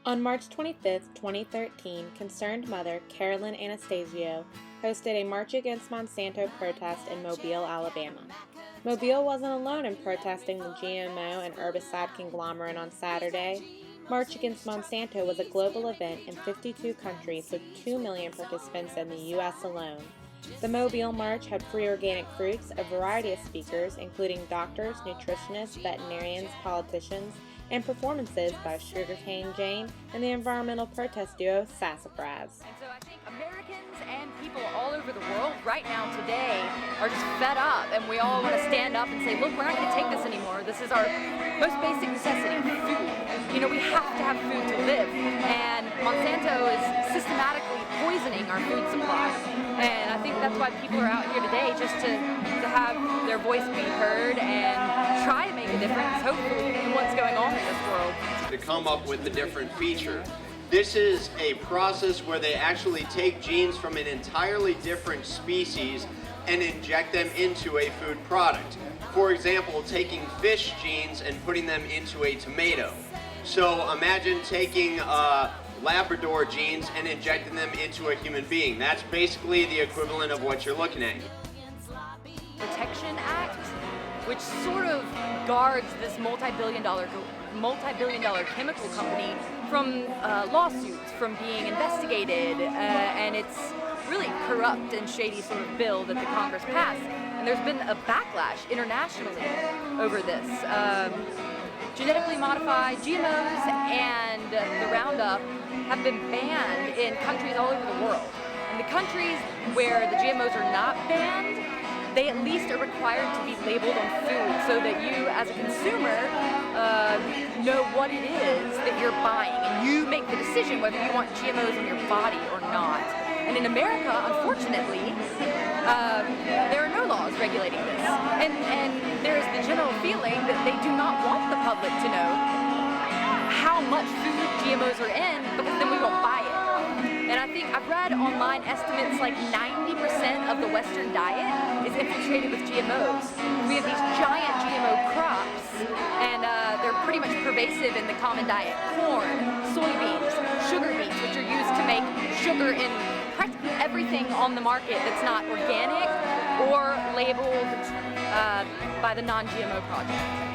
On March 25, 2013, concerned mother Carolyn Anastasio hosted a March Against Monsanto protest in Mobile, Alabama. Mobile wasn't alone in protesting the GMO and herbicide conglomerate on Saturday. March Against Monsanto was a global event in 52 countries with 2 million participants in the U.S. alone. The Mobile March had free organic fruits, a variety of speakers, including doctors, nutritionists, veterinarians, politicians, and performances by Sugarcane Jane and the environmental protest duo Sassafras. And so I think Americans and people all over the world right now today are just fed up, and we all want to stand up and say, look, we're not going to take this anymore. This is our most basic necessity, food. You know, we have to have food to live, and Monsanto is systematically poisoning our food supply. And I think that's why people are out here today, just to have their voice be heard and try to make a difference, hopefully, in what's going on in this world. To come up with a different feature. This is a process where they actually take genes from an entirely different species and inject them into a food product. For example, taking fish genes and putting them into a tomato. So imagine taking Labrador genes and injecting them into a human being. That's basically the equivalent of what you're looking at. Protection Act, which sort of guards this multi-billion dollar chemical company from lawsuits, from being investigated, and it's really corrupt and shady sort of bill that the Congress passed. And there's been a backlash internationally over this. Genetically modified GMOs and the Roundup have been banned in countries all over the world. And the countries where the GMOs are not banned, they at least are required to be labeled on food so that you, as a consumer, know what it is that you're buying. And you make the decision whether you want GMOs in your body or not. And in America, unfortunately, there are no laws regulating this. And there is the general feeling that they do not want the public to know how much food GMOs are in, because then we won't buy it. And I think I've read online estimates like 90% of the Western diet is infiltrated with GMOs. We have these giant GMO crops, and they're pretty much pervasive in the common diet. Corn, soybeans, sugar beets, which are used to make sugar in practically everything on the market that's not organic or labeled by the Non-GMO Project.